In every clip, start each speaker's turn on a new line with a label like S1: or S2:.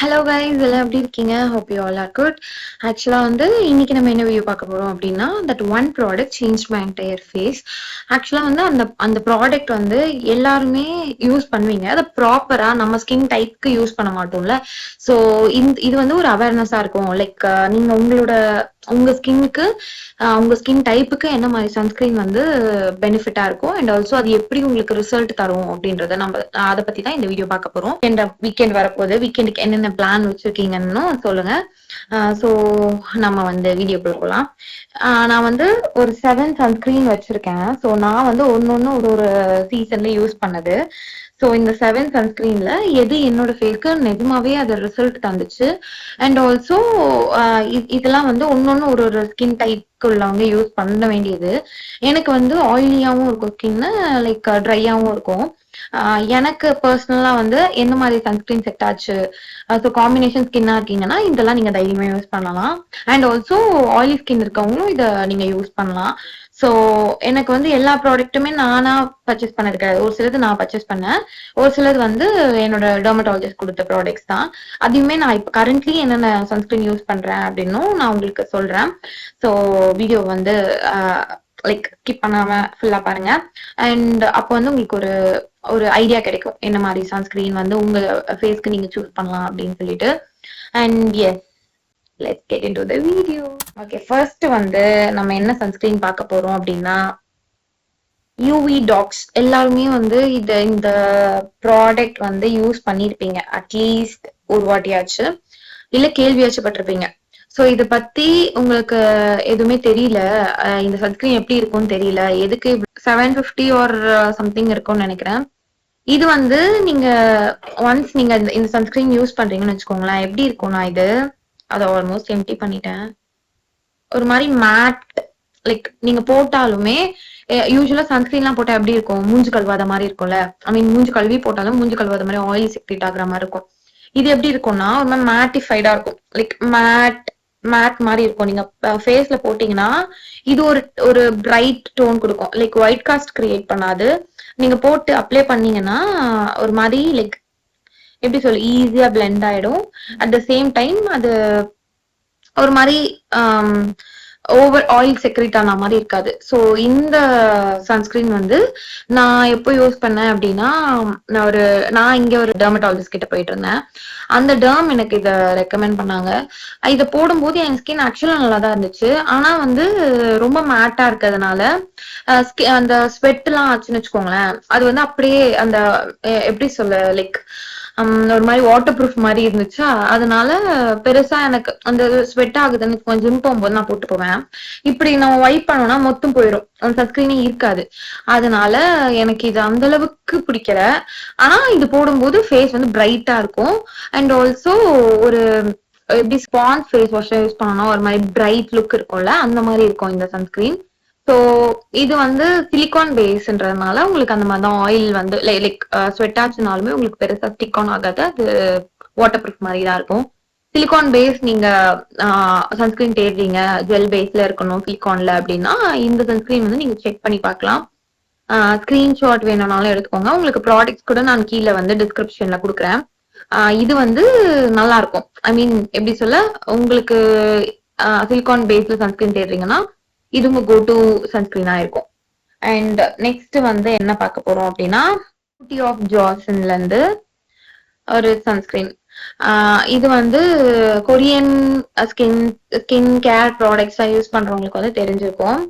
S1: Hello guys, எல்லாம் எப்படி இருக்கீங்க? Hope you all are good. ஆக்சுவலா இன்னைக்கு நம்ம என்ன வீடியோ பார்க்க போறோம் அப்படின்னா, that one product change my entire face. ஆக்சுவலா அந்த அந்த ப்ராடக்ட் எல்லாருமே யூஸ் பண்ணுவீங்க. அதை ப்ராப்பரா நம்ம ஸ்கின் டைப்க்கு யூஸ் பண்ண மாட்டோம்ல. ஸோ இது ஒரு அவேர்னஸா இருக்கும். லைக் நீங்க உங்க ஸ்கின்னுக்கு உங்க ஸ்கின் டைப்புக்கு என்ன மாதிரி சன்ஸ்கிரீன் பெனிஃபிட்டா இருக்கும், அண்ட் ஆல்சோ அது எப்படி உங்களுக்கு ரிசல்ட் தரும் அப்படின்றத நம்ம அதை பத்தி தான் இந்த வீடியோ பார்க்க போறோம். வீக்கெண்ட் வரப்போகுது. வீக்கெண்டுக்கு என்னென்ன பிளான் வச்சிருக்கீங்கன்னு சொல்லுங்க. ஸோ நம்ம வீடியோக்குள்ள போகலாம். நான் ஒரு 7 சன்ஸ்கிரீன் வச்சிருக்கேன். ஸோ நான் ஒன்னொன்னு ஒரு சீசன்ல யூஸ் பண்ணது. ஸோ இந்த 7 சன்ஸ்கிரீன்ல எது என்னோட ஃபேஸ்க்கு நிஜமாவே அது ரிசல்ட் தந்துச்சு. அண்ட் ஆல்சோ இதெல்லாம் ஒன்னொன்னு ஒரு ஸ்கின் டைப்க்கு உள்ளவங்க யூஸ் பண்ண வேண்டியது. எனக்கு ஆயிலியாவும் இருக்கும் ஸ்கின், லைக் ட்ரையாவும் இருக்கும். எனக்கு பர்சனலா என்ன மாதிரி சன்ஸ்கிரீன் செட் ஆச்சு, ஸோ காம்பினேஷன் ஸ்கின்னா இருக்கீங்கன்னா இதெல்லாம் நீங்க தைரியமா யூஸ் பண்ணலாம். அண்ட் ஆல்சோ ஆயிலி ஸ்கின் இருக்கவங்களும் இதை நீங்க யூஸ் பண்ணலாம். ஸோ எனக்கு எல்லா ப்ராடக்ட்டுமே நானா பர்ச்சேஸ் பண்ணது கிடையாது. ஒரு சிலது நான் பர்ச்சேஸ் பண்ணேன், ஒரு சிலது என்னோட டெர்மட்டாலஜிஸ்ட் கொடுத்த ப்ராடக்ட்ஸ் தான். அதையுமே நான் இப்போ கரண்ட்லி என்னென்ன சன்ஸ்கிரீன் யூஸ் பண்றேன் அப்படின்னும் நான் உங்களுக்கு சொல்றேன். ஸோ வீடியோ லைக் ஸ்கிப் பண்ணாம ஃபுல்லா பாருங்க. அண்ட் அப்போ உங்களுக்கு ஒரு ஒரு ஐடியா கிடைக்கும் என்ன மாதிரி சன்ஸ்கிரீன் உங்க ஃபேஸ்க்கு நீங்க சூஸ் பண்ணலாம் அப்படின்னு சொல்லிட்டு. And yes, let's get into the video. Okay, first நம்ம என்ன சன்ஸ்கிரீன் பார்க்க போறோம் அப்படின்னா, யூவி டாக்ஸ். எல்லாருமே இந்த ப்ராடக்ட் யூஸ் பண்ணிருப்பீங்க அட்லீஸ்ட் ஒரு வாட்டியாச்சு, இல்ல கேள்வியாச்சும் பட்டிருப்பீங்க. ஸோ இதை பத்தி உங்களுக்கு எதுவுமே தெரியல, இந்த சன்ஸ்கிரீன் எப்படி இருக்கும்னு தெரியல, எதுக்கு 750 ஆர் சம்திங் இருக்கும்னு நினைக்கிறேன். இது நீங்க ஒன்ஸ் நீங்க இந்த சன்ஸ்கிரீன் யூஸ் பண்றீங்கன்னு வச்சுக்கோங்களேன், எப்படி இருக்கும்னா இது அதை ஆல்மோஸ்ட் எம்டி பண்ணிட்டேன். ஒரு மாதிரி மேட், லைக் நீங்க போட்டாலுமே யூஸ்வலா சன்ஸ்கிரீன்லாம் போட்டா எப்படி இருக்கும், மூஞ்சு கழுவாத மாதிரி இருக்கும்ல. ஐ மீன் மூஞ்சு கழுவி போட்டாலும் மூஞ்சு கழுவாத மாதிரி ஆயில் செக்ரேட் ஆகுற மாதிரி இருக்கும். இது எப்படி இருக்கும்னா ஒரு மாதிரி மேட்டிஃபைடா இருக்கும், லைக் மேட் மாதிரி இருக்கும். நீங்க ஃபேஸ்ல போட்டீங்கன்னா இது ஒரு ஒரு பிரைட் டோன் கொடுக்கும், லைக் ஒயிட் காஸ்ட் கிரியேட் பண்ணாது. நீங்க போட்டு அப்ளை பண்ணீங்கன்னா ஒரு மாதிரி லைக் எப்படி சொல்ல, ஈஸியா பிளெண்ட் ஆயிடும். அட் த சேம் டைம் அது ஒரு மாதிரி ஓவர் ஆயில் செக்ரேட் ஆன மாதிரி இருக்காது. ஸோ இந்த சன்ஸ்கிரீன் நான் எப்போ யூஸ் பண்ணேன் அப்படின்னா, நான் இங்க ஒரு டெர்மட்டாலஜிஸ்ட் கிட்ட போயிட்டு இருந்தேன். அந்த டெர்ம் எனக்கு இதை ரெக்கமெண்ட் பண்ணாங்க. இதை போடும்போது என் ஸ்கின் ஆக்சுவலா நல்லா தான் இருந்துச்சு. ஆனா ரொம்ப மேட்டா இருக்கிறதுனால அந்த ஸ்வெட் எல்லாம் ஆச்சுன்னு வச்சுக்கோங்களேன், அது அப்படியே அந்த எப்படி சொல்ல, லைக் ஒரு மாதிரி வாட்டர் ப்ரூஃப் மாதிரி இருந்துச்சா, அதனால பெருசா எனக்கு அந்த ஸ்வெட் ஆகுதுன்னு கொஞ்சம் போகும்போது நான் போட்டு போவேன். இப்படி நம்ம வைப் பண்ணோம்னா மொத்தம் போயிடும், அந்த சன்ஸ்கிரீனே இருக்காது. அதனால எனக்கு இது அந்த அளவுக்கு பிடிக்கல. ஆனா இது போடும்போது ஃபேஸ் பிரைட்டா இருக்கும். அண்ட் ஆல்சோ ஒரு எப்படி ஸ்பான்ஸ் ஃபேஸ் வாஷ் யூஸ் பண்ணணும், ஒரு மாதிரி பிரைட் லுக் இருக்கும்ல, அந்த மாதிரி இருக்கும் இந்த சன்ஸ்கிரீன். ஸோ இது சிலிகான் பேஸ்ன்றதுனால உங்களுக்கு அந்த மாதிரி தான் ஆயில் லைக் ஸ்வெட் ஆச்சுனாலுமே உங்களுக்கு பெருசா ஸ்டிக் ஆன் ஆகாது. அது வாட்டர் ப்ரூஃப் மாதிரி தான் இருக்கும். சிலிகான் பேஸ் நீங்க சன்ஸ்கிரீன் தேடுறீங்க, ஜெல் பேஸ்ல இருக்கணும் சிலிகான்ல அப்படின்னா இந்த சன்ஸ்கிரீன் நீங்க செக் பண்ணி பார்க்கலாம். ஸ்கிரீன்ஷாட் வேணும்னாலும் எடுத்துக்கோங்க. உங்களுக்கு ப்ராடக்ட்ஸ் கூட நான் கீழே டிஸ்கிரிப்ஷன்ல கொடுக்குறேன். இது நல்லா இருக்கும். ஐ மீன் எப்படி சொல்ல, உங்களுக்கு சிலிகான் பேஸ்ல சன்ஸ்கிரீன் தேடுறீங்கன்னா இது உங்க கோ டு சன்ஸ்கிரீனா இருக்கும். அண்ட் நெக்ஸ்ட் என்ன பார்க்க போறோம் அப்படின்னா, பியூட்டி ஆஃப் ஜாசன்ல இருந்து ஒரு சன்ஸ்கிரீன். இது கொரியன் ஸ்கின் கேர் ப்ராடக்ட்ஸா யூஸ் பண்றவங்களுக்கு தெரிஞ்சிருக்கும்.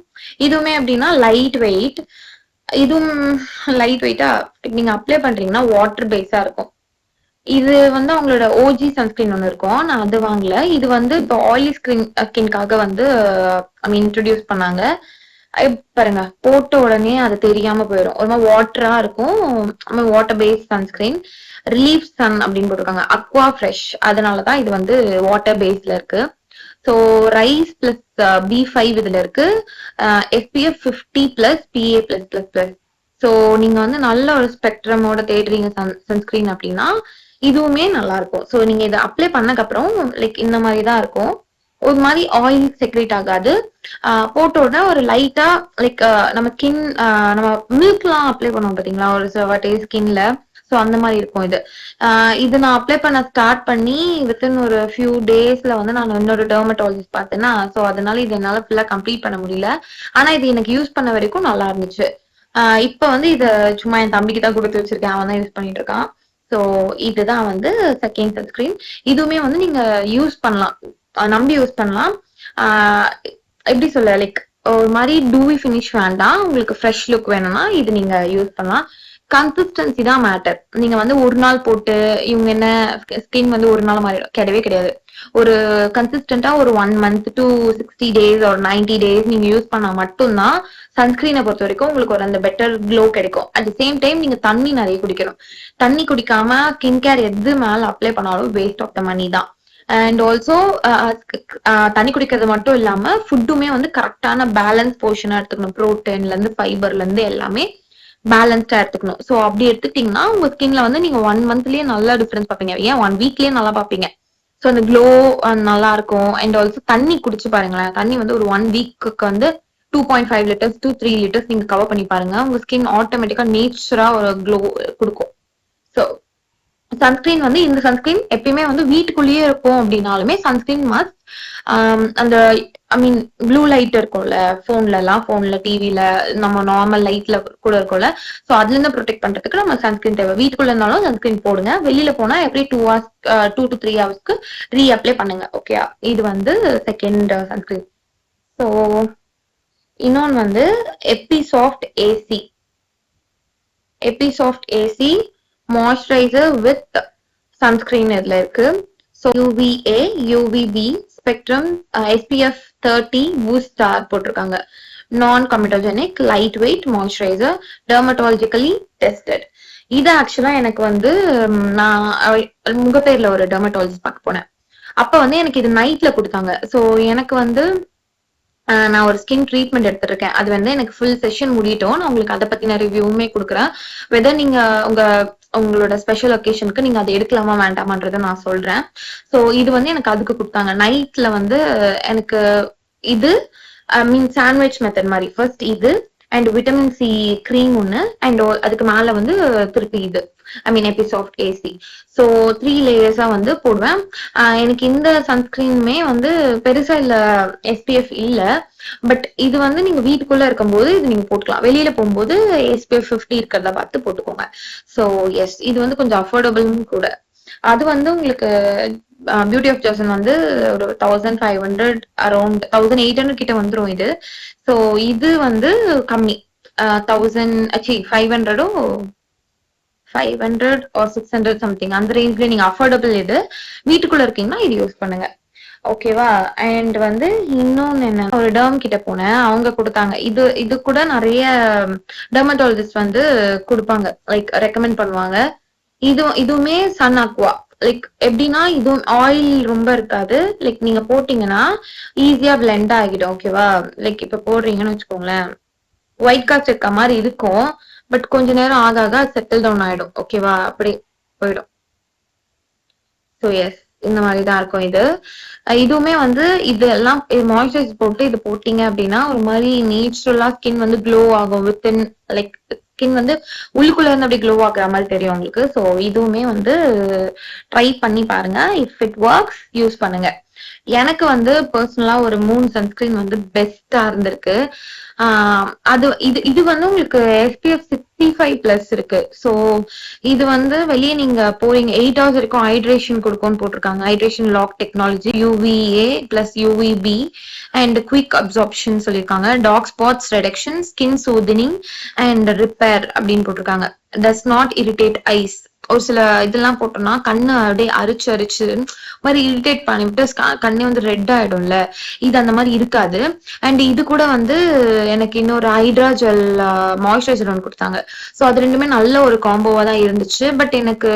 S1: இதுவுமே அப்படின்னா லைட் வெயிட். இதுவும் லைட் வெயிட்டா நீங்க அப்ளை பண்றீங்கன்னா வாட்டர் பேஸா இருக்கும். இது அவங்களோட ஓஜி சன்ஸ்கிரீன் ஒன்று இருக்கும், நான் அது வாங்கல. இது இப்போ ஆயிலி ஸ்கின்காக ஐ மீன் இன்ட்ரடியூஸ் பண்ணாங்க. பாருங்க, போட்ட உடனே அது தெரியாம போயிடும், ஒரு மாதிரி வாட்டரா இருக்கும். Water based sunscreen, relief sun அப்படின்னு போட்டிருக்காங்க, அக்வா ஃப்ரெஷ். அதனாலதான் இது வாட்டர் பேஸ்ல இருக்கு. ஸோ ரைஸ் பிளஸ் B5 இதுல இருக்கு, SPF 50 plus PA plus plus plus. So நீங்க நல்ல ஒரு ஸ்பெக்ட்ரமோட தேடுறீங்க சன்ஸ்கிரீன் அப்படின்னா இதுவுமே நல்லா இருக்கும். ஸோ நீங்க இதை அப்ளை பண்ணக்கு அப்புறம் லைக் இந்த மாதிரி தான் இருக்கும், ஒரு மாதிரி ஆயில் செக்ரேட் ஆகாது. போட்ட உடனே ஒரு லைட்டா லைக் நம்ம மில்க் எல்லாம் அப்ளை பண்ணுவோம் பாத்தீங்களா ஒரு செவட்டே ஸ்கின்ல. சோ அந்த மாதிரி இருக்கும் இது. இது நான் அப்ளை பண்ண ஸ்டார்ட் பண்ணி வித்தின் ஒரு ஃபியூ டேஸ்ல வந்து நான் இன்னொரு டெர்மட்டாலஜிஸ்ட் பார்த்தேன்னா, சோ அதனால இது என்னால ஃபுல்லா கம்ப்ளீட் பண்ண முடியல. ஆனா இது எனக்கு யூஸ் பண்ண வரைக்கும் நல்லா இருந்துச்சு. இப்ப வந்து இத சும்மா என் தம்பிக்கு தான் கொடுத்து வச்சிருக்கேன். அவன் தான் யூஸ் பண்ணிட்டு இருக்கான். சோ இதுதான் வந்து செகண்ட் சன்ஸ்கிரீன். இதுவுமே வந்து நீங்க யூஸ் பண்ணலாம், நம்பி யூஸ் பண்ணலாம். எப்படி சொல்ல, லைக் ஒரு மாதிரி டூவி ஃபினிஷ் வேண்டாம், உங்களுக்கு ஃப்ரெஷ் லுக் வேணும்னா இது நீங்க யூஸ் பண்ணலாம். கன்சிஸ்டன்சி தான் மேட்டர். நீங்க வந்து ஒரு நாள் போட்டு இவங்க என்ன ஸ்கின் வந்து ஒரு நாள் மாறிடும், கிடையவே கிடையாது. ஒரு கன்சிஸ்டன்டா ஒரு 1 month to 60 days ஒரு 90 days நீங்க யூஸ் பண்ணா மட்டும்தான் சன்ஸ்கிரீனை பொறுத்த வரைக்கும் உங்களுக்கு ஒரு அந்த பெட்டர் க்ளோ கிடைக்கும். அட் த சேம் டைம் நீங்க தண்ணி நிறைய குடிக்கணும். தண்ணி குடிக்காம ஸ்கின் கேர் எது மேல அப்ளை பண்ணாலும் வேஸ்ட் ஆஃப் த மணி தான். அண்ட் ஆல்சோ தண்ணி குடிக்கிறது மட்டும் இல்லாம ஃபுட்டுமே வந்து கரெக்டான பேலன்ஸ் போர்ஷனா எடுத்துக்கணும். ப்ரோட்டீன்ல இருந்து ஃபைபர்ல இருந்து எல்லாமே பேலன்ஸ்டா எடுத்துக்கணும். சோ அப்படி எடுத்துக்கிட்டீங்கன்னா உங்க ஸ்கின்ல வந்து நீங்க 1 monthலயே நல்ல டிஃபரன்ஸ் பாப்பீங்க, ஏன் 1 weekலயே நல்லா பாப்பீங்க. சோ அந்த க்ளோ நல்லா இருக்கும். அண்ட் ஆல்சோ தண்ணி குடிச்சு பாருங்களேன். தண்ணி வந்து ஒரு 1 weekக்கு வந்து 2.5 liters to 3 liters நீங்க கவர் பண்ணி பாருங்க. உங்க ஸ்கின் ஆட்டோமேட்டிக்கா நேச்சுரா ஒரு க்ளோ கொடுக்கும். சோ சன்ஸ்கிரீன் வந்து இந்த சன்ஸ்கிரீன் எப்பயுமே வந்து வீட்டுக்குள்ளேயே இருக்கும் அப்படின்னாலுமே சன்ஸ்கிரீன் மஸ்ட். அந்த ஐ மீன் ப்ளூ லைட் இருக்கும்ல போன்ல டிவில நம்ம நார்மல் லைட்ல கூட இருக்கும்ல, சோ அதுல இருந்து ப்ரொடெக்ட் பண்றதுக்கு நம்ம சன்ஸ்கிரீன் தேவை. வீட்டுக்குள்ள இருந்தாலும் சன்ஸ்கிரீன் போடுங்க, வெளியில போனா எப்படி 2 to 3 hours ரீ அப்ளை பண்ணுங்க. ஓகே, இது வந்து செகண்ட் சன்ஸ்கிரீன். ஸோ இன்னொன்னு வந்து Episoft AC. Episoft AC moisturiser with sunscreen இதுல இருக்கு. So UVA UVB spectrum SPF 30 boost star போட்டிருக்காங்க. Non comedogenic light weight moisturiser, dermatologically tested. இது ஆக்சுவலா எனக்கு வந்து நான் முகப்பேர்ல ஒரு டெர்மட்டாலஜிஸ்ட் பார்க்க போனேன். அப்ப வந்து எனக்கு இது நைட்ல கொடுத்தாங்க. ஸோ எனக்கு வந்து நான் ஒரு ஸ்கின் ட்ரீட்மெண்ட் எடுத்திருக்கேன். அது வந்து எனக்கு ஃபுல் செஷன் முடியட்டும், நான் உங்களுக்கு அதை பத்தின ரிவ்யூவுமே கொடுக்குறேன். வெதர் நீங்க உங்களோட ஸ்பெஷல் ஒகேஷனுக்கு நீங்க அதை எடுக்கலாமா வேண்டாமான்றதை நான் சொல்றேன். சோ இது வந்து எனக்கு அதுக்கு கொடுத்தாங்க. நைட்ல வந்து எனக்கு இது ஐ மீன் சாண்ட்விச் மெத்தட் மாதிரி ஃபர்ஸ்ட் இது அண்ட் விட்டமின் சி கிரீம் ஒன்னு அண்ட் அதுக்கு மேல வந்து திருப்பி இது ஐ மீன் எபிசாஃப்ட் ஏசி. ஸோ 3 லேயர்ஸா வந்து போடுவேன். எனக்கு இந்த சன்ஸ்கிரீனுமே வந்து பெருசா இல்ல SPF இல்ல, பட் இது வந்து நீங்க வீட்டுக்குள்ள இருக்கும்போது இது நீங்க போட்டுக்கலாம். வெளியில போகும்போது SPF 50 இருக்கிறத பார்த்து போட்டுக்கோங்க. ஸோ எஸ், இது வந்து கொஞ்சம் அஃபோர்டபுளும் கூட. அது வந்து உங்களுக்கு பியூட்டி ஆஃப் ஜாசன் வந்து ஒரு 1500 அரௌண்ட் 1800 கிட்ட வந்துரும் இது. ஸோ இது வந்து கம்மி 500 or 600 சம்திங் அந்த ரேஞ்ச்ல நீங்க அஃபோர்டபுள். இது வீட்டுக்குள்ள இருக்கீங்கன்னா இது யூஸ் பண்ணுங்க, ஓகேவா. அண்ட் வந்து இன்னொன்னு என்ன, ஒரு டெர்ம் கிட்ட போனேன், அவங்க கொடுத்தாங்க. இது கூட நிறைய டெர்மட்டாலஜிஸ்ட் வந்து கொடுப்பாங்க, லைக் ரெக்கமெண்ட் பண்ணுவாங்க. இதுவுமே சன் அக்வா. லைக் எப்படின்னா இது ஆயில் ரொம்ப இருக்காது, லைக் நீங்க போட்டீங்கன்னா ஈஸியா பிளெண்ட் ஆகிடும், ஓகேவா. லைக் இப்ப போடுறீங்கன்னு வச்சுக்கோங்களேன், ஒயிட் காஸ்ட் இருக்க மாதிரி இருக்கும், பட் கொஞ்ச நேரம் ஆக ஆக செட்டில் டவுன் ஆயிடும், ஓகேவா, அப்படி போயிடும். ஸோ எஸ், இந்த மாதிரி தான் இருக்கும் இது. இதுவுமே வந்து இது எல்லாம் மாய்ஸ்சரைசர் போட்டு இது போட்டீங்க அப்படின்னா ஒரு மாதிரி நேச்சுரலா ஸ்கின் வந்து க்ளோ ஆகும். வித்தின் லைக் ஸ்கின் வந்து உள்ளுக்குள்ள இருந்து அப்படி க்ளோ ஆகுற மாதிரி தெரியும் உங்களுக்கு. ஸோ இதுவுமே வந்து ட்ரை பண்ணி பாருங்க. இஃப் இட் ஒர்க்ஸ் யூஸ் பண்ணுங்க. எனக்கு வந்து பர்சனலா ஒரு 3 சன்ஸ்கிரீன் வந்து பெஸ்டா இருந்திருக்கு. இது வந்து உங்களுக்கு SPF 65+ இருக்கு. ஸோ இது வந்து வெளியே நீங்க போறீங்க 8 hours வரைக்கும் ஹைட்ரேஷன் கொடுக்கும்னு போட்டிருக்காங்க. Hydration lock technology, UVA + UVB and quick absorption சொல்லியிருக்காங்க. Dark spots reduction, skin soothing and repair அப்படின்னு போட்டிருக்காங்க. Does not irritate eyes. ஒரு சில இதெல்லாம் போட்டோம்னா கண்ணு அப்படியே அரிச்சு மாதிரி இரிட்டேட் பண்ணிவிட்டு கண்ணே வந்து ரெட் ஆயிடும்ல, இது அந்த மாதிரி இருக்காது. அண்ட் இது கூட வந்து எனக்கு இன்னொரு ஹைட்ரா ஜெல் மாய்ஸ்சரைசர் ஒன்று கொடுத்தாங்க. ஸோ அது ரெண்டுமே நல்ல ஒரு காம்போவா தான் இருந்துச்சு. பட் எனக்கு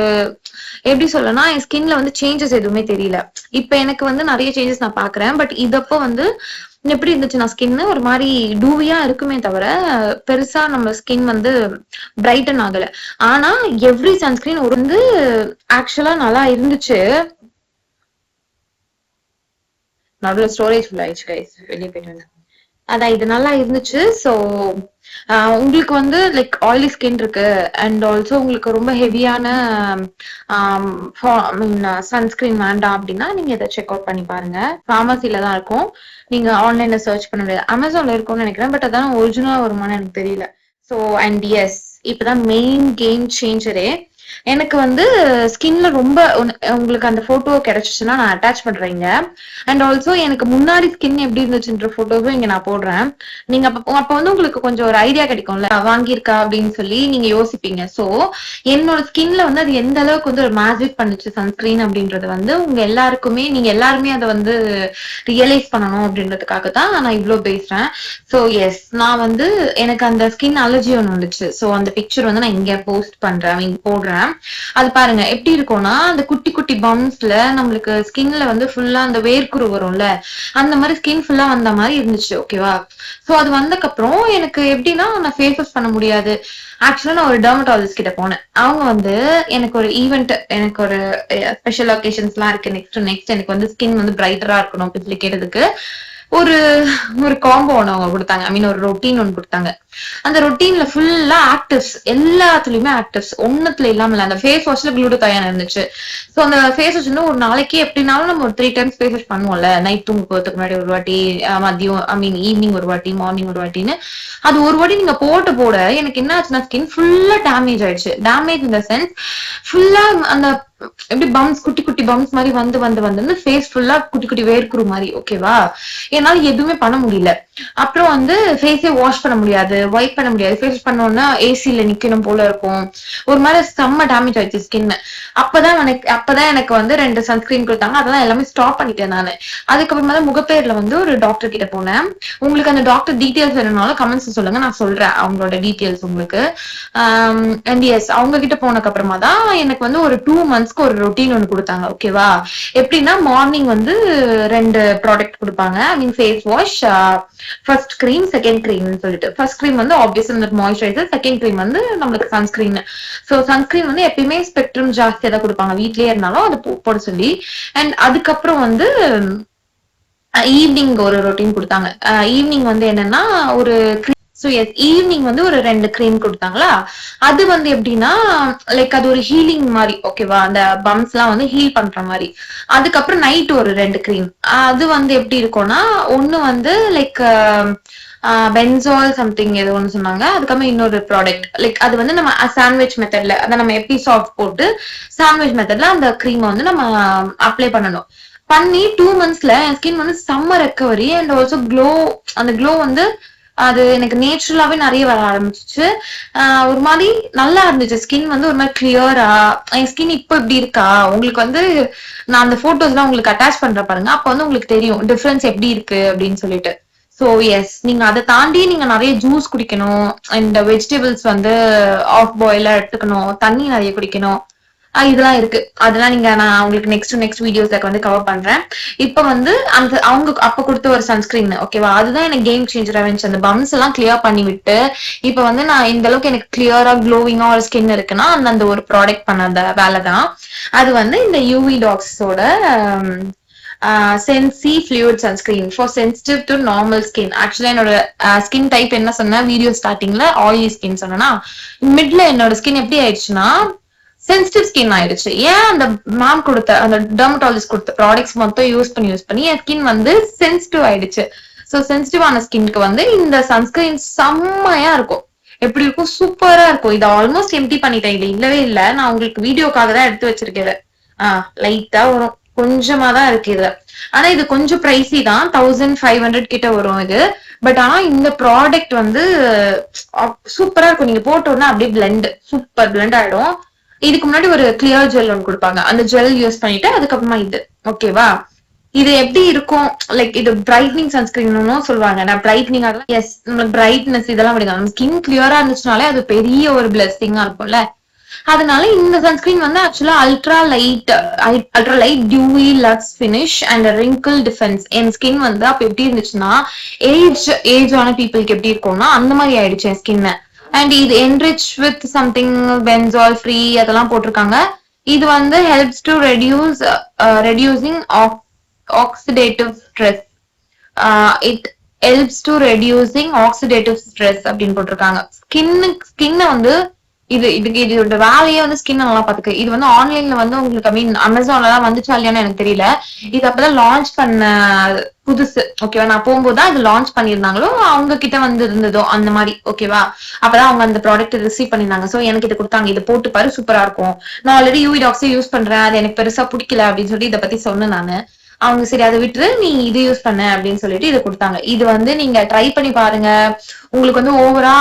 S1: எப்படி சொல்லனா, என் ஸ்கின்ல வந்து சேஞ்சஸ் எதுவுமே தெரியல. இப்ப எனக்கு வந்து நிறைய சேஞ்சஸ் நான் பாக்குறேன். பட் இதப்போ வந்து எப்படி இருந்துச்சுன்னா ஸ்கின் ஒரு மாதிரி டூவியா இருக்குமே தவிர பெருசா நம்ம ஸ்கின் வந்து பிரைட்டன் ஆகல. ஆனா எவ்ரி சன்ஸ்கிரீன் ஒரு வந்து ஆக்சுவலா நல்லா இருந்துச்சு. நடுவில் ஸ்டோரேஜ் ஃபுல் ஆயிடுச்சு கைஸ், வெளியே போயிட்டு வந்தேன். அதான் இது நல்லா இருந்துச்சு. ஸோ உங்களுக்கு வந்து லைக் ஆயிலி ஸ்கின் இருக்கு அண்ட் ஆல்சோ உங்களுக்கு ரொம்ப ஹெவியான சன்ஸ்கிரீன் வேண்டாம் அப்படின்னா நீங்க இதை செக் அவுட் பண்ணி பாருங்க. ஃபார்மசில தான் இருக்கும். நீங்க ஆன்லைன்ல சர்ச் பண்ண முடியாது. அமேசான்ல இருக்கும்னு நினைக்கிறேன். பட் அதான் ஒரிஜினலா வருமானு எனக்கு தெரியல. ஸோ அண்ட் எஸ் இப்பதான் மெயின் கேம் சேஞ்சரே. எனக்கு வந்து ஸ்கின்ல ரொம்ப உங்களுக்கு அந்த போட்டோ கிடைச்சிச்சுன்னா நான் அட்டாச் பண்றேங்க. அண்ட் ஆல்சோ எனக்கு முன்னாடி ஸ்கின் எப்படி இருந்துச்சுன்ற போட்டோஸும் இங்க நான் போடுறேன். நீங்க அப்ப வந்து உங்களுக்கு கொஞ்சம் ஒரு ஐடியா கிடைக்கும்ல வாங்கியிருக்கா அப்படின்னு சொல்லி நீங்க யோசிப்பீங்க. சோ என்னோட ஸ்கின்ல வந்து அது எந்த அளவுக்கு வந்து ஒரு மேஜிக் பண்ணுச்சு சன்ஸ்கிரீன் அப்படின்றது வந்து உங்க எல்லாருக்குமே நீங்க எல்லாருமே அதை வந்து ரியலைஸ் பண்ணணும் அப்படின்றதுக்காக தான் நான் இவ்வளவு பேசுறேன். சோ எஸ் நான் வந்து எனக்கு அந்த ஸ்கின் அலர்ஜி ஒன்று வந்துச்சு. சோ அந்த பிக்சர் வந்து நான் இங்க போஸ்ட் பண்றேன், போடுறேன். அது பாருங்க எப்படி இருக்கும்னா அந்த குட்டி குட்டி பம்ஸ்ல நம்மளுக்கு ஸ்கின்ல வந்து ஃபுல்லா அந்த வேர்க்குரு வரும்ல அந்த மாதிரி ஸ்கின் ஃபுல்லா வந்த மாதிரி இருந்துச்சு. ஓகேவா? சோ அது வந்தக்கு அப்புறம் எனக்கு எப்படின்னா நான் ஃபேஸ் வாஷ் பண்ண முடியாது. ஆக்சுவலா நான் ஒரு டெர்மட்டாலஜிஸ்ட் கிட்ட போனேன். அவங்க வந்து எனக்கு ஒரு ஈவெண்ட், எனக்கு ஒரு ஸ்பெஷல் ஒகேஷன்ஸ் எல்லாம் இருக்கு, நெக்ஸ்ட் எனக்கு வந்து ஸ்கின் வந்து பிரைட்டரா இருக்கணும் அப்படின்னு சொல்லி கேட்டதுக்கு ஒரு ஒரு காம்போ ஒன்று அவங்க கொடுத்தாங்க. ஐ மீன் ஒரு ரொட்டீன் ஒன்று கொடுத்தாங்க. அந்த ரொட்டீன்ல ஃபுல்லா ஆக்டிவ்ஸ், எல்லாத்துலயுமே ஆக்டிவ்ஸ், ஒண்ணுத்துல இல்லாம இல்ல. அந்த ஃபேஸ் வாஷ்ல குளூட்டோதயான் இருந்துச்சு. சோ அந்த ஃபேஸ் வாஷ் வந்து ஒரு நாளைக்கு எப்படினாலும் நம்ம ஒரு 3 times ஃபேஸ் வாஷ் பண்ணுவோம்ல. நைட் தூங்க போறதுக்கு முன்னாடி ஒரு வாட்டி, மதியம் ஐ மீன் ஈவினிங் ஒரு வாட்டி, மார்னிங் ஒரு வாட்டின்னு. அது ஒரு வாட்டி நீங்க போட எனக்கு என்ன ஆச்சுன்னா ஸ்கின் ஃபுல்லா டேமேஜ் ஆயிடுச்சு. டேமேஜ் இந்த சென்ஸ் ஃபுல்லா அந்த எப்படி பம்ஸ், குட்டி குட்டி பம்ஸ் மாதிரி வந்து ஃபேஸ் ஃபுல்லா குட்டி குட்டி வேர்க்குரு மாதிரி. ஓகேவா? என்னால எதுவுமே பண்ண முடியல. அப்புறம் வந்து ஃபேஸே வாஷ் பண்ண முடியாது, வைப் பண்ண முடியாது. ஃபேஸ் பண்ணோம்னா ஏசில நிக்கணும் போல இருக்கும். ஒரு மாதிரி செம்ம டேமேஜ் ஆயிடுச்சு ஸ்கின். அப்பதான் எனக்கு வந்து 2 சன்ஸ்கிரீன் கொடுத்தாங்க. அதெல்லாம் எல்லாமே ஸ்டாப் பண்ணிட்டேன் நானு. அதுக்கப்புறமா தான் முகப்பேர்ல வந்து ஒரு டாக்டர் கிட்ட போனேன். உங்களுக்கு அந்த டாக்டர் டீடைல்ஸ் வேணும்னாலும் கமெண்ட்ஸ் சொல்லுங்க, நான் சொல்றேன் அவங்களோட டீடைல்ஸ் உங்களுக்கு. அண்ட் எஸ் அவங்க கிட்ட போனதுக்கு அப்புறமா தான் எனக்கு வந்து ஒரு 2 monthsக்கு ஒரு ரொட்டீன் ஒன்று கொடுத்தாங்க. ஓகேவா? எப்படின்னா மார்னிங் வந்து 2 ப்ராடக்ட் கொடுப்பாங்க. I mean face wash, first cream, second cream சொல்லிட்டு. ஃபர்ஸ்ட் கிரீம் வந்து ஆப்வியஸா மாய்ஸ்சரைசர், செகண்ட் கிரீம் வந்து நம்மளுக்கு சன்ஸ்கிரீன். சோ சன்ஸ்கிரீன் வந்து எப்பயுமே ஸ்பெக்ட்ரம் ஜாஸ்தியா தான் கொடுப்பாங்க, வீட்லயே இருந்தாலும் அது போட சொல்லி. அண்ட் அதுக்கப்புறம் வந்து ஈவினிங் ஒரு ரொட்டீன் கொடுத்தாங்க. ஈவினிங் வந்து என்னன்னா ஒரு ஈவினிங் வந்து ஒரு 2 கிரீம் கொடுத்தாங்களா. அது வந்து எப்படின்னா லைக் அது ஒரு ஹீலிங் மாதிரி. ஓகேவா? அந்த பம்ஸ் எல்லாம் வந்து ஹீல் பண்ற மாதிரி. அதுக்கப்புறம் நைட் ஒரு 2 கிரீம். அது வந்து எப்படி இருக்கும்னா ஒண்ணு வந்து லைக் பென்சால் சம்திங் ஏதோ ஒன்று சொன்னாங்க. அதுக்கப்புறம் இன்னொரு ப்ராடக்ட் லைக் அது வந்து நம்ம சாண்ட்விச் மெத்தட்ல, அதை நம்ம எப்படி சாஃப்ட் போட்டு சாண்ட்விச் மெத்தட்ல அந்த கிரீமை வந்து நம்ம அப்ளை பண்ணணும். பண்ணி 2 monthsல என் ஸ்கின் வந்து செம்ம ரெக்கவரி அண்ட் ஆல்சோ க்ளோ. அந்த க்ளோ வந்து அது எனக்கு நேச்சுரலாவே நிறைய வர ஆரம்பிச்சிச்சு. ஒரு மாதிரி நல்லா இருந்துச்சு. ஸ்கின் வந்து ஒரு மாதிரி கிளியரா. என் ஸ்கின் இப்போ இப்படி இருக்கா உங்களுக்கு வந்து நான் அந்த போட்டோஸ் எல்லாம் உங்களுக்கு அட்டாச் பண்ற பாருங்க. அப்ப வந்து உங்களுக்கு தெரியும் டிஃபரன்ஸ் எப்படி இருக்கு அப்படின்னு சொல்லிட்டு. சோ எஸ் நீங்க அதை தாண்டி நீங்க நிறைய ஜூஸ் குடிக்கணும். அண்ட் வெஜிடபிள்ஸ் வந்து ஆஃப் பாயிலா எடுத்துக்கணும். தண்ணி நிறைய குடிக்கணும். இதெல்லாம் இருக்கு. அதெல்லாம் நான் உங்களுக்கு நெக்ஸ்ட் வீடியோஸ்ல வந்து கவர் பண்றேன். இப்ப வந்து அந்த அவங்க அப்ப கொடுத்த ஒரு சன்ஸ்கிரீன். ஓகேவா? அதுதான் எனக்கு கேம் சேஞ்சரா இருந்துச்சு. அந்த பம்ஸ் எல்லாம் கிளியர் பண்ணி விட்டு இப்ப வந்து நான் இந்த அளவுக்கு எனக்கு கிளியரா க்ளோவிங்கா ஒரு ஸ்கின் இருக்குன்னா அந்த ஒரு ப்ராடக்ட் பண்ண வேலைதான். அது வந்து இந்த யூவி டாக்ஸோட sensi fluid sunscreen for sensitive to normal skin. ஆக்சுவலா என்னோட ஸ்கின் டைப் என்ன சொன்னா வீடியோ ஸ்டார்டிங்ல ஆயிலி ஸ்கின் சொன்னா, மிட்ல என்னோட ஸ்கின் எப்படி ஆயிடுச்சுன்னா சென்சிட்டிவ் ஸ்கின் ஆயிடுச்சு. ஏன் அந்த மேம் கொடுத்த அந்த டெர்மட்டாலஜிஸ்ட் கொடுத்த ப்ராடக்ட்ஸ் மொத்தம் யூஸ் பண்ணி என் ஸ்கின் வந்து சென்சிட்டிவ் ஆயிடுச்சு. சோ சென்சிட்டிவான ஸ்கின்க்கு வந்து இந்த சன்ஸ்கிரீன் செம்மையா இருக்கும். எப்படி இருக்கும்? சூப்பரா இருக்கும். இதை ஆல்மோஸ்ட் எம்டி பண்ணிட்டேன். இது இல்லவே இல்ல, நான் உங்களுக்கு வீடியோக்காக தான் எடுத்து வச்சிருக்கேன். லைட்டா வரும், கொஞ்சமா தான் இருக்கு இதுல. ஆனா இது கொஞ்சம் பிரைசி தான், 1500 கிட்ட வரும் இது. பட் ஆனா இந்த ப்ராடக்ட் வந்து சூப்பரா இருக்கும். நீங்க போட்ட உடனே அப்படியே பிளெண்ட், சூப்பர் பிளெண்ட் ஆயிடும். இதுக்கு முன்னாடி ஒரு கிளியர் ஜெல் ஒன்று கொடுப்பாங்க. அந்த ஜெல் யூஸ் பண்ணிட்டு அதுக்கப்புறமா இது. ஓகேவா? இது எப்படி இருக்கும்? லைக் இது பிரைட்னிங் சன்ஸ்கிரீன் சொல்லுவாங்க. நான் பிரைட்னிங் ஆகலாம். எஸ், நம்மளுக்கு பிரைட்னஸ் இதெல்லாம் விடுங்க. நம்ம ஸ்கின் கிளியரா இருந்துச்சுனாலே அது பெரிய ஒரு பிளெஸிங்கா இருக்கும்ல. அதனால இந்த சன்ஸ்கிரீன் வந்து actually ultra light UV lux finish and wrinkle defense. என் ஸ்கின் வந்து அப்ப எப்படி இருந்துச்சுன்னா ஏஜ் ஆன பீப்புளுக்கு எப்படி இருக்கும்னா அந்த மாதிரி ஆயிடுச்சு என் ஸ்கின். அண்ட் இது என்ரிச் வித் சம்திங் பென்சால் ஃப்ரீ அதெல்லாம் போட்டிருக்காங்க. இது வந்து helps to reducing oxidative stress. It helps to reducing oxidative stress அப்படின்னு போட்டிருக்காங்க. ஸ்கின்னை வந்து இதோட வேலையே வந்து ஸ்கின் நல்லா பாத்துக்கு. இது வந்து ஆன்லைன்ல வந்து உங்களுக்கு அமேசான்ல எல்லாம் வந்துச்சா இல்லையான்னு எனக்கு தெரியல. இது அப்பதான் லான்ச் பண்ண புதுசு. ஓகேவா, நான் போகும்போதுதான் இது லான்ச் பண்ணிருந்தாங்களோ அவங்க கிட்ட வந்து இருந்ததோ அந்த மாதிரி. ஓகேவா, அப்பதான் அவங்க அந்த ப்ராடக்ட் ரிசீவ் பண்ணிருந்தாங்க. சோ எனக்கு இது கொடுத்தாங்க, இது போட்டு பாரு சூப்பரா இருக்கும். நான் ஆல்ரெடி யூவி டாக்ஸே யூஸ் பண்றேன், அது எனக்கு பெருசா பிடிக்கல அப்படின்னு சொல்லி இதை பத்தி சொன்னேன் நானு. அவங்க சரி அதை விட்டு நீ இது யூஸ் பண்ண அப்படின்னு சொல்லிட்டு இதை கொடுத்தாங்க. இது வந்து நீங்க ட்ரை பண்ணி பாருங்க. உங்களுக்கு வந்து ஓவரா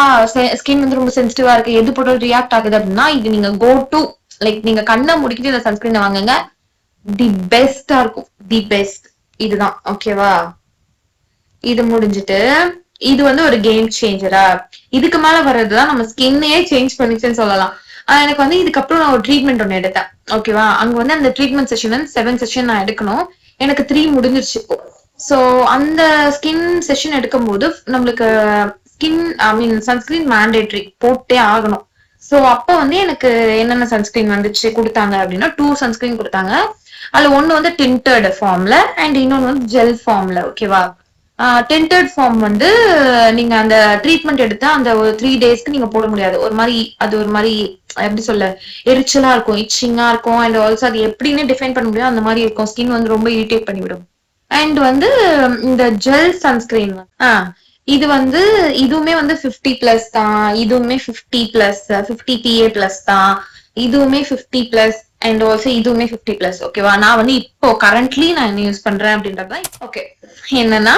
S1: ஸ்கின் வந்து ரொம்ப சென்சிட்டிவா இருக்கு, எது போட்டாலும் ரியாக்ட் ஆகுது அப்படின்னா இது நீங்க கோ டு லைக் நீங்க கண்ணை முடிக்கிட்டு இந்த சன்ஸ்கிரீன் வாங்குங்க. தி பெஸ்டா இருக்கும், தி பெஸ்ட் இதுதான். ஓகேவா, இது முடிஞ்சிட்டு இது வந்து ஒரு கேம் சேஞ்சரா. இதுக்கு மேல வர்றதுதான் நம்ம ஸ்கின்னையே சேஞ்ச் பண்ணிச்சுன்னு சொல்லலாம். எனக்கு வந்து இதுக்கப்புறம் நான் ஒரு ட்ரீட்மெண்ட் ஒண்ணு எடுத்தேன். ஓகேவா, அங்க வந்து அந்த ட்ரீட்மெண்ட் செஷன் 7 செஷன் நான் எடுக்கணும். எனக்கு 3 முடிஞ்சிருச்சு. சோ அந்த ஸ்கின் செஷன் எடுக்கும் போது நம்மளுக்கு சன்ஸ்கிரீன் மேண்டேட்டரி போட்டே ஆகணும். சோ அப்ப வந்து எனக்கு என்னென்ன சன்ஸ்கிரீன் வந்துச்சு கொடுத்தாங்க அப்படின்னா 2 சன்ஸ்கிரீன் கொடுத்தாங்க. அதுல ஒண்ணு வந்து டிண்டட் ஃபார்ம்ல அண்ட் இன்னொன்னு வந்து ஜெல் ஃபார்ம்ல. ஓகேவா, டென்டட் ஃபார்ம் வந்து நீங்க அந்த ட்ரீட்மெண்ட் எடுத்தா அந்த ஒரு 3 டேஸ்க்கு நீங்க போட முடியாது. ஒரு மாதிரி அது ஒரு மாதிரி எப்படி சொல்ல, எரிச்சலா இருக்கும், இச்சிங்கா இருக்கும். அண்ட் ஆல்சோ அது எப்படின்னு டிஃபைன் பண்ண முடியும், அந்த மாதிரி இருக்கும். ஸ்கின் வந்து ரொம்ப இரிட்டேட் பண்ணிவிடும். அண்ட் வந்து இந்த ஜெல் சன்ஸ்கிரீன் இது வந்து இதுவுமே வந்து 50+ தான், இதுவுமே 50+, 50 PA+ தான், இதுவுமே 50+, அண்ட் ஆல்சோ இதுவுமே 50+. ஓகேவா, நான் வந்து இப்போ கரண்ட்லி நான் என்ன யூஸ் பண்றேன் அப்படின்றத ஓகே என்னன்னா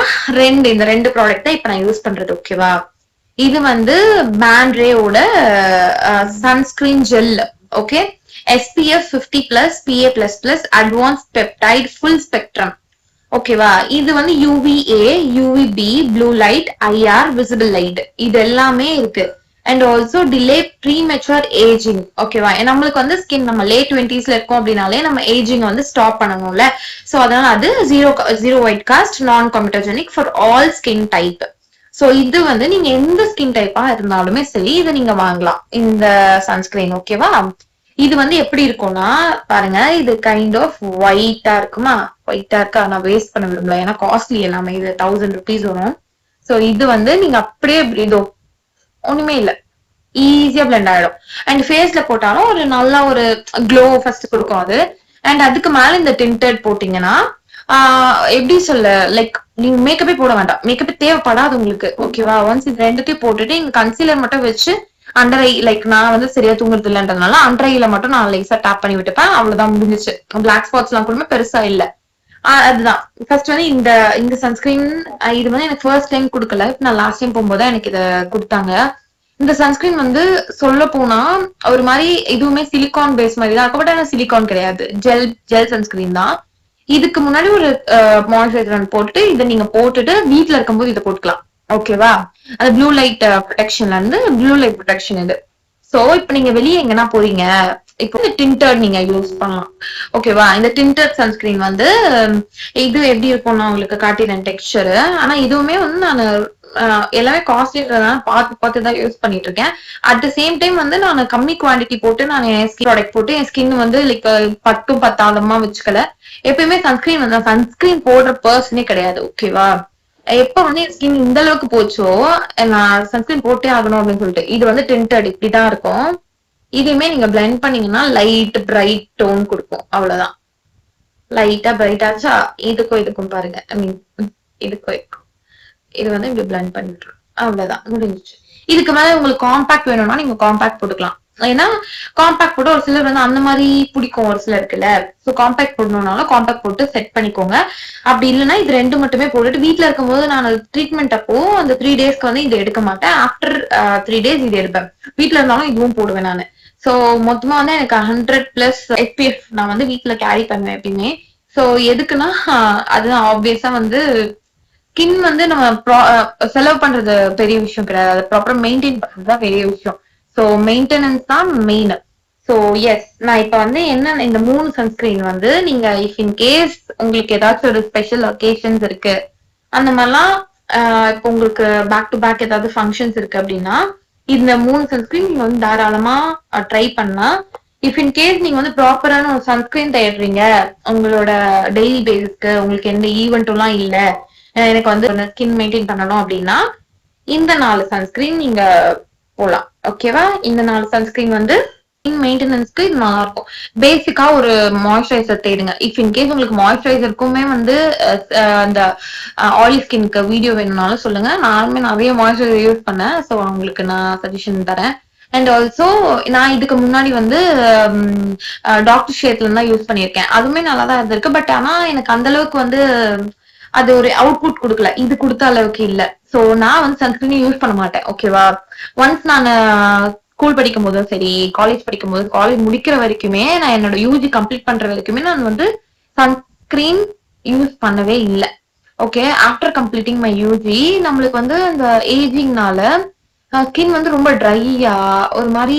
S1: இந்த ரெண்டு ப்ராடக்ட் தான் இப்ப நான் யூஸ் பண்றது. ஓகேவா, இது வந்து பேண்ட்ரேவோட sunscreen gel. Okay, SPF 50+, PA++, advance peptide full spectrum. ஓகேவா, இது வந்து UVA, UVB, blue light, IR, visible light இது எல்லாமே இருக்கு. And also delay premature ageing. ஓகேவா, நம்மளுக்கு வந்து ஸ்கின் நம்ம லேட் 20s இருக்கோம் அப்படின்னாலே நம்ம ஏஜிங் வந்து ஸ்டாப் பண்ணணும்ல. சோ அதனால அது zero white cast, non comedogenic for all skin type. So இது வந்து நீங்க எந்த ஸ்கின் டைப்பா இருந்தாலுமே சரி இதை நீங்க வாங்கலாம் இந்த சன்ஸ்கிரீன். ஓகேவா, இது வந்து எப்படி இருக்கும்னா பாருங்க, இது கைண்ட் ஆஃப் ஒயிட்டா இருக்குமா, ஒயிட்டா இருக்கா. நான் வேஸ்ட் பண்ண விரும்பல, ஏன்னா காஸ்ட்லி எல்லாமே. இது 1000 rupees வரும். சோ இது வந்து நீங்க அப்படியே இதோ ஒண்ணுமே இல்ல, ஈஸியா பிளெண்ட் ஆயிடும். அண்ட் ஃபேஸ்ல போட்டாலும் ஒரு நல்ல ஒரு க்ளோ ஃபர்ஸ்ட் கொடுக்கும் அது. அண்ட் அதுக்கு மேல இந்த டிண்டட் போட்டீங்கன்னா எப்படி சொல்ல, லைக் நீங்க மேக்கப்பே போட வேண்டாம், மேக்கப்பே தேவைப்படாது உங்களுக்கு. ஓகேவா, ஒன்ஸ் இது ரெண்டுத்தையும் போட்டுட்டு இங்க கன்சீலர் மட்டும் வச்சு அண்டர் ஐ, லைக் நான் வந்து சரியா தூங்குறது இல்லைன்றதுனால அண்டர் ஐல மட்டும் நான் லைஸா டேப் பண்ணி விட்டுப்பேன். அவ்வளவுதான், முடிஞ்சிச்சு. பிளாக் ஸ்பாட்ஸ் எல்லாம் கூட பெருசா இல்ல. அதுதான் ஃபர்ஸ்ட் வந்து இந்த இந்த சன்ஸ்கிரீன். இது வந்து எனக்கு ஃபர்ஸ்ட் டைம் கொடுக்கல, நான் லாஸ்ட் டைம் போகும்போது எனக்கு இதை கொடுத்தாங்க. இந்த சன்ஸ்கிரீன் வந்து சொல்ல போனா ஒரு மாதிரி இதுவுமே சிலிகான் பேஸ் மாதிரி தான் இருக்கும். பட் ஆனா சிலிகான் கிடையாது, ஜெல் சன்ஸ்கிரீன் தான். இதுக்கு முன்னாடி ஒரு மாய்ஸ்சரைசர் போட்டுட்டு இதை நீங்க போட்டுட்டு வீட்டுல இருக்கும்போது இதை போட்டுக்கலாம். ஓகேவா, அது ப்ளூ லைட் ப்ரொடெக்ஷன்ல இருந்து ப்ளூ லைட் ப்ரொடெக்ஷன் இது. சோ இப்ப நீங்க வெளியே எங்கன்னா போறீங்க, இப்போ இந்த டிண்டர் நீங்க யூஸ் பண்ணலாம். ஓகேவா, இந்த டிண்டர் சன்ஸ்கிரீன் வந்து இது எப்படி இருக்கும்னா உங்களுக்கு காட்டினேன் டெக்ஸ்சர். ஆனா இதுவுமே வந்து நான் எல்லாமே காஸ்ட்லின்றதுனால பார்த்து தான் யூஸ் பண்ணிட்டு இருக்கேன். அட் த சேம் டைம் வந்து நான் கம்மி குவான்டிட்டி போட்டு நான் என் ப்ராடக்ட் போட்டு என் ஸ்கின் வந்து லைக் பட்டும் பத்தாதமா வச்சுக்கல. எப்பயுமே சன்ஸ்கிரீன் வந்து சன்ஸ்கிரீன் போடுற பர்சனே கிடையாது. ஓகேவா, எப்ப வந்து என் ஸ்கின் இந்த அளவுக்கு போச்சோ நான் சன்ஸ்கிரீன் போட்டே ஆகணும் அப்படின்னு சொல்லிட்டு. இது வந்து டிண்டட் இப்படிதான் இருக்கும். இதுவுமே நீங்க பிளெண்ட் பண்ணீங்கன்னா லைட் பிரைட் டோன் கொடுக்கும், அவ்வளவுதான். லைட்டா பிரைட் ஆச்சா, இதுக்கும் பாருங்க, ஐ மீன் இதுக்கும் இது வந்து இப்படி பிளெண்ட் பண்ணிட்டு அவ்வளவுதான், முடிஞ்சிச்சு. இதுக்கு மேல உங்களுக்கு காம்பாக்ட் வேணும்னா நீங்க காம்பாக்ட் போட்டுக்கலாம். ஏன்னா காம்பாக்ட் போட்டு ஒரு சிலர் வந்து அந்த மாதிரி பிடிக்கும், ஒரு சிலர் இருக்குல்ல. சோ காம்பாக்ட் போடணும்னாலும் காம்பாக்ட் போட்டு செட் பண்ணிக்கோங்க. அப்படி இல்லைன்னா இது ரெண்டு மட்டுமே போட்டுட்டு வீட்டுல இருக்கும்போது நான் ட்ரீட்மெண்ட் அப்போ அந்த 3 டேஸ்க்கு வந்து இதை எடுக்க மாட்டேன். ஆஃப்டர் 3 days இது எடுப்பேன். வீட்டுல இருந்தாலும் இதுவும் போடுவேன் நானு. சோ மொத்தமா வந்து எனக்கு 100+ SPF நான் வந்து வீட்டுல கேரி பண்ணுவேன் எப்பயுமே. சோ எதுக்குன்னா அதுதான் ஆப்வியஸா வந்து ஸ்கின் வந்து நம்ம செலவு பண்றது பெரிய விஷயம் கிடையாது, அதை ப்ராப்பரா மெயின்டைன் பண்றதுதான் பெரிய விஷயம். சோ மெயின்டெனன்ஸ் தான் மெயின். சோ எஸ், நான் இப்ப வந்து என்ன இந்த 3 சன்ஸ்கிரீன் வந்து நீங்க இஃப் இன் கேஸ் உங்களுக்கு ஏதாச்சும் ஒரு ஸ்பெஷல் ஒகேஷன்ஸ் இருக்கு அந்த மாதிரிலாம், இப்போ உங்களுக்கு பேக் டு பேக் ஏதாவது ஃபங்க்ஷன்ஸ் இருக்கு அப்படின்னா இந்த 3 சன்ஸ்கிரீன் நீங்க வந்து தாராளமா ட்ரை பண்ணா. இஃப் இன் கேஸ் நீங்க வந்து ப்ராப்பரான ஒரு சன்ஸ்கிரீன் தேடுறீங்க உங்களோட டெய்லி பேசிஸ்க்கு, உங்களுக்கு எந்த ஈவெண்ட்டும் எல்லாம் இல்ல எனக்கு வந்து ஸ்கின் மெயின்டைன் பண்ணணும் அப்படின்னா இந்த 4 சன்ஸ்கிரீன் நீங்க போலாம். ஓகேவா? இந்த 4 சன்ஸ்கிரீன் வந்து ஸ்கின் மெயின்டெனன்ஸ்க்கு இது நல்லா இருக்கும். பேசிக்கா ஒரு மாய்ஸ்சரைசர் தேடுங்க. இஃப் இன் கேஸ் உங்களுக்கு மாய்ஸ்சரைசருக்குமே வந்து அந்த ஆயில் ஸ்கின்க்கு வீடியோ வேணும்னாலும் சொல்லுங்க. நானுமே நிறைய மாய்ஸ்சரைசர் யூஸ் பண்ணேன். ஸோ உங்களுக்கு நான் சஜஷன் தரேன். அண்ட் ஆல்சோ நான் இதுக்கு முன்னாடி வந்து டாக்டர் ஷேட்ல தான் யூஸ் பண்ணியிருக்கேன். அதுவுமே நல்லா தான் இருந்திருக்கு. பட் ஆனா எனக்கு அந்த அளவுக்கு வந்து அது ஒரு அவுட்புட் கொடுக்கல. இது கொடுத்த அளவுக்கு இல்ல. சோ நான் வந்து சன்ஸ்கிரீன் யூஸ் பண்ண மாட்டேன். ஓகேவா? ஒன்ஸ் நான் ஸ்கூல் படிக்கும் போதும் சரி, காலேஜ் படிக்கும் போது, காலேஜ் முடிக்கிற வரைக்குமே நான் என்னோட யூஜி கம்ப்ளீட் பண்ற வரைக்குமே நான் வந்து சன்ஸ்கிரீன் யூஸ் பண்ணவே இல்லை. Okay, after completing my UG நம்மளுக்கு வந்து அந்த ஏஜிங்னால ஸ்கின் வந்து ரொம்ப ட்ரையா ஒரு மாதிரி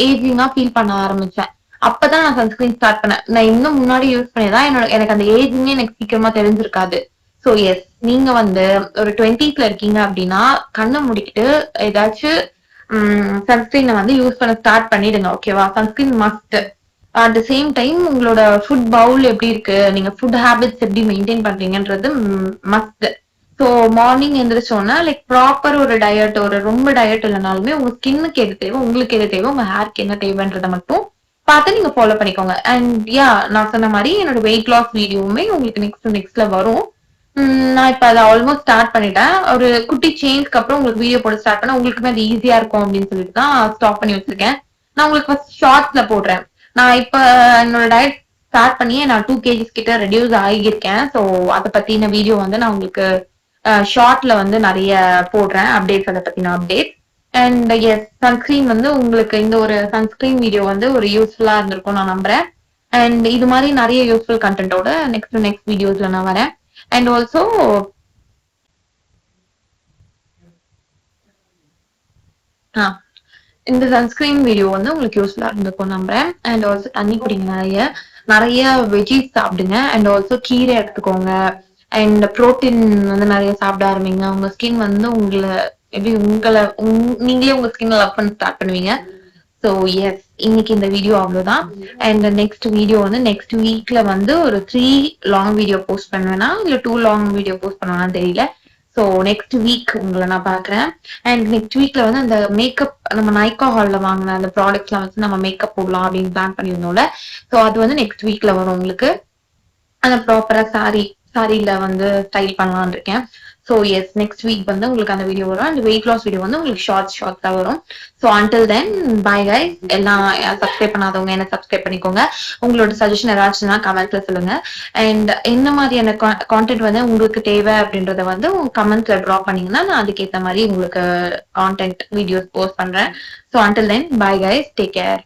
S1: ஏஜிங்கா ஃபீல் பண்ண ஆரம்பிச்சேன். அப்பதான் நான் சன்ஸ்கிரீன் ஸ்டார்ட் பண்ணேன். நான் இன்னும் முன்னாடி யூஸ் பண்ணிதான் எனக்கு அந்த ஏஜிங்கே எனக்கு சீக்கிரமா தெரிஞ்சிருக்காது. சோ எஸ், நீங்க வந்து ஒரு 20ஸ்ல இருக்கீங்க அப்படின்னா கண்ணை முடிக்கிட்டு ஏதாச்சும் சன்ஸ்கிரீனை வந்து யூஸ் பண்ண ஸ்டார்ட் பண்ணிடுங்க. ஓகேவா? Sunscreen must. At the same time உங்களோட ஃபுட் பவுல் எப்படி இருக்கு, நீங்க ஃபுட் ஹேபிட்ஸ் எப்படி மெயின்டைன் பண்றீங்கன்றது மஸ்ட். ஸோ மார்னிங் எந்திரிச்சோன்னா லைக் ப்ராப்பர் ஒரு டயட், ஒரு ரொம்ப டயட் இல்லைனாலுமே உங்க ஸ்கின்னுக்கு எது தேவை, உங்களுக்கு எது தேவை, உங்க ஹேருக்கு என்ன தேவைன்றதை மட்டும் பார்த்து நீங்க ஃபாலோ பண்ணிக்கோங்க. அண்ட் யா, நான் சொன்ன மாதிரி என்னோட வெயிட் லாஸ் வீடியோவுமே உங்களுக்கு நெக்ஸ்ட்ல வரும். நான் இப்ப அதை ஆல்மோஸ்ட் ஸ்டார்ட் பண்ணிட்டேன். ஒரு குட்டி சேஞ்ச்க்கு அப்புறம் உங்களுக்கு வீடியோ போட ஸ்டார்ட் பண்ண உங்களுக்குமே அது ஈஸியா இருக்கும் அப்படின்னு சொல்லிட்டு தான் ஸ்டாப் பண்ணி வச்சிருக்கேன். நான் உங்களுக்கு ஃபர்ஸ்ட் ஷார்ட்ஸ்ல போடுறேன். நான் இப்ப என்னோட டயட் ஸ்டார்ட் பண்ணியே நான் 2 kgs கிட்ட ரெடியூஸ் ஆகியிருக்கேன். ஸோ அதை பத்தின வீடியோ வந்து நான் உங்களுக்கு ஷார்ட்ல வந்து நிறைய போடுறேன், அப்டேட்ஸ், அதை பத்தின அப்டேட். அண்ட் எஸ், சன்ஸ்கிரீன் வந்து உங்களுக்கு இந்த ஒரு சன்ஸ்கிரீன் வீடியோ வந்து ஒரு யூஸ்ஃபுல்லா இருந்திருக்கும் நான் நம்புறேன். அண்ட் இது மாதிரி நிறைய யூஸ்ஃபுல் கண்டென்ட்டோட நெக்ஸ்ட் வீடியோஸ்ல நான் வரேன். அண்ட் ஆல்சோ இந்த சன்ஸ்கிரீன் வீடியோ வந்து உங்களுக்கு யூஸ்ஃபுல்லா இருந்திருக்கும் நம்புறேன். அண்ட் ஆல்சோ தண்ணி குடிங்க, நிறைய நிறைய வெஜிஸ் சாப்பிடுங்க. அண்ட் ஆல்சோ கீரை எடுத்துக்கோங்க. அண்ட் புரோட்டீன் வந்து நிறைய சாப்பிட ஆரம்பிங்க. உங்க ஸ்கின் வந்து எப்படி நீங்களே உங்க ஸ்கின் லவ் பண்ண ஸ்டார்ட் பண்ணுவீங்க. ஸோ எஸ், இன்னைக்கு இந்த வீடியோ அவ்வளவுதான். அண்ட் நெக்ஸ்ட் வீடியோ வந்து நெக்ஸ்ட் வீக்ல வந்து ஒரு 3 லாங் வீடியோ போஸ்ட் பண்ணுவேனா இல்ல 2 லாங் வீடியோ போஸ்ட் பண்ணுவேனா தெரியல. ஸோ நெக்ஸ்ட் வீக் உங்களை நான் பாக்குறேன். அண்ட் நெக்ஸ்ட் வீக்ல வந்து அந்த மேக்கப், நம்ம நைக்கா ஹால்ல வாங்கின அந்த ப்ராடக்ட்ஸ்லாம் வச்சு நம்ம மேக்கப் போடலாம் அப்படின்னு பிளான் பண்ணியிருந்தோம்ல. ஸோ அது வந்து நெக்ஸ்ட் வீக்ல வரும் உங்களுக்கு. அந்த ப்ராப்பரா சாரியில வந்து ஸ்டைல் பண்ணலாம்னு இருக்கேன். ஸோ எஸ், நெக்ஸ்ட் வீக் வந்து உங்களுக்கு அந்த வீடியோ வரும். அந்த வெயிட் லாஸ் வீடியோ வந்து உங்களுக்கு ஷார்ட்ஸா வரும். So until then bye guys. எல்லாம் சப்ஸ்கிரைப் பண்ணாதவங்க என்ன சப்ஸ்கிரைப் பண்ணிக்கோங்க. உங்களோட சஜஷன் ஏதாச்சும்னா கமெண்ட்ல சொல்லுங்க. அண்ட் என்ன மாதிரியான கான்டென்ட் வந்து உங்களுக்கு தேவை அப்படின்றத வந்து உங்க கமெண்ட்ஸ்ல ட்ரா பண்ணீங்கன்னா நான் அதுக்கேற்ற மாதிரி உங்களுக்கு கான்டென்ட் வீடியோஸ் போஸ்ட் பண்றேன். So until then bye guys, take care.